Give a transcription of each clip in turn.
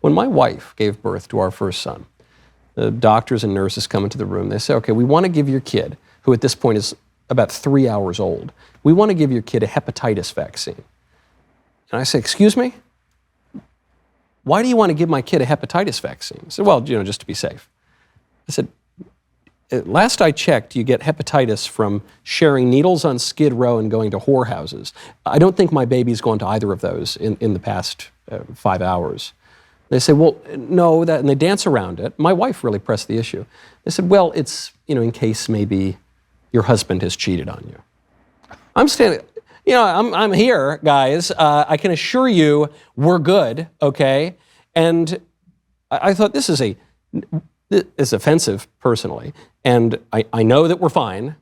When my wife gave birth to our first son, the doctors and nurses come into the room. They say, okay, we want to give your kid, who at this point is about 3 hours old, we want to give your kid a hepatitis vaccine. And I say, excuse me? Why do you want to give my kid a hepatitis vaccine? I said, well, just to be safe. I said, last I checked, you get hepatitis from sharing needles on Skid Row and going to whorehouses. I don't think my baby's gone to either of those in the past 5 hours. They say, well, no, and they dance around it. My wife really pressed the issue. They said, well, it's, in case maybe your husband has cheated on you. I'm standing, I'm here, guys. I can assure you we're good, okay? And I thought this is offensive personally, and I know that we're fine.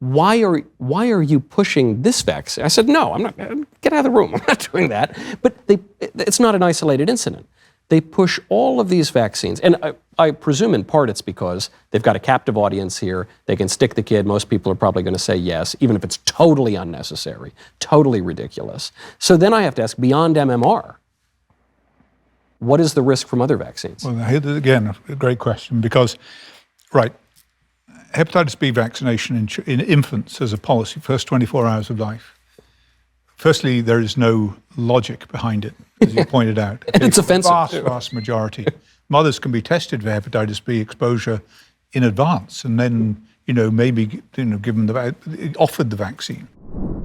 Why are you pushing this vaccine? I said, no, I'm not, get out of the room, I'm not doing that. But it's not an isolated incident. They push all of these vaccines, and I presume in part it's because they've got a captive audience here. They can stick the kid. Most people are probably going to say yes, even if it's totally unnecessary, totally ridiculous. So then I have to ask, beyond MMR, what is the risk from other vaccines? Well, again, a great question, because, right, hepatitis B vaccination in infants as a policy, first 24 hours of life. Firstly, there is no logic behind it, as you pointed out. And it's offensive. Vast majority. Mothers can be tested for hepatitis B exposure in advance, and then, maybe, given offered the vaccine.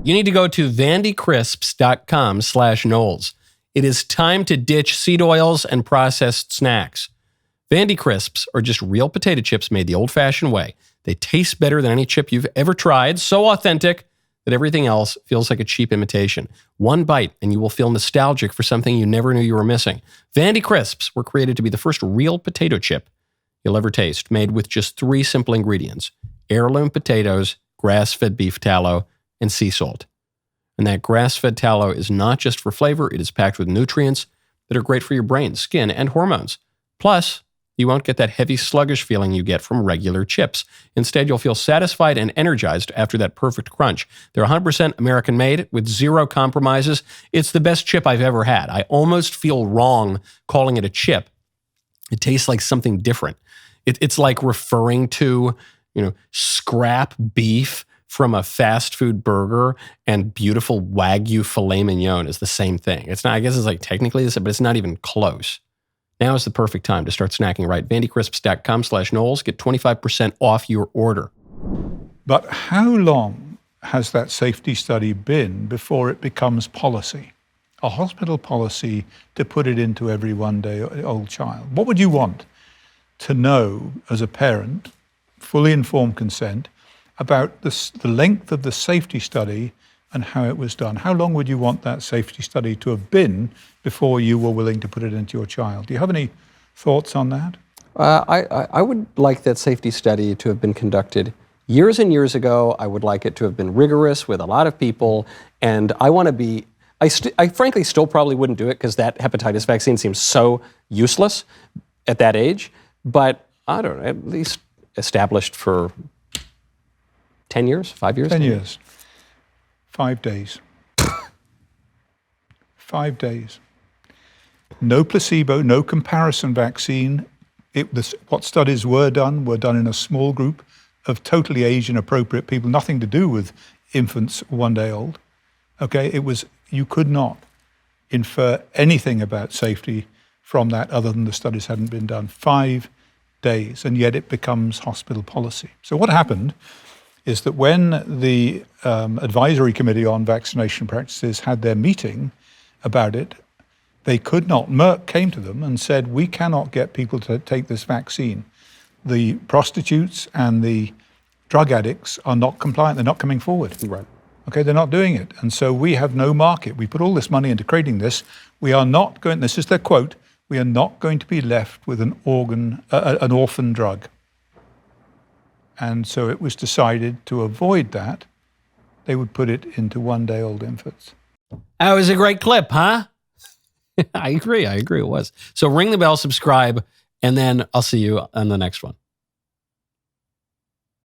You need to go to vandycrisps.com/Knowles. It is time to ditch seed oils and processed snacks. Vandy Crisps are just real potato chips made the old-fashioned way. They taste better than any chip you've ever tried, so authentic that everything else feels like a cheap imitation. One bite and you will feel nostalgic for something you never knew you were missing. Vandy Crisps were created to be the first real potato chip you'll ever taste, made with just 3 simple ingredients: heirloom potatoes, grass-fed beef tallow, and sea salt. And that grass-fed tallow is not just for flavor, it is packed with nutrients that are great for your brain, skin, and hormones. Plus, you won't get that heavy, sluggish feeling you get from regular chips. Instead, you'll feel satisfied and energized after that perfect crunch. They're 100% American-made with 0 compromises. It's the best chip I've ever had. I almost feel wrong calling it a chip. It tastes like something different. It's like referring to, scrap beef from a fast food burger and beautiful Wagyu filet mignon is the same thing. It's not, I guess it's like technically this, but it's not even close. Now is the perfect time to start snacking right. vandycrisps.com/Knowles. Get 25% off your order. But how long has that safety study been before it becomes policy? A hospital policy to put it into every 1-day-old child. What would you want to know as a parent, fully informed consent, about the length of the safety study and how it was done? How long would you want that safety study to have been before you were willing to put it into your child? Do you have any thoughts on that? I would like that safety study to have been conducted years and years ago. I would like it to have been rigorous with a lot of people. And I want to be, I frankly still probably wouldn't do it because that hepatitis vaccine seems so useless at that age. But I don't know, at least established for 10 years, 5 years? 10 years. 5 days. 5 days. No placebo, no comparison vaccine. What studies were done in a small group of totally age-inappropriate people, nothing to do with infants 1 day old. Okay, you could not infer anything about safety from that other than the studies hadn't been done. 5 days, and yet it becomes hospital policy. So what happened is that when the advisory committee on vaccination practices had their meeting about it, they could not. Merck came to them and said, we cannot get people to take this vaccine. The prostitutes and the drug addicts are not compliant. They're not coming forward. Right. Okay, they're not doing it. And so we have no market. We put all this money into creating this. We are not going, this is their quote, we are not going to be left with an orphan drug. And so it was decided to avoid that, they would put it into 1-day-old infants. That was a great clip, huh? I agree it was. So ring the bell, subscribe, and then I'll see you on the next one.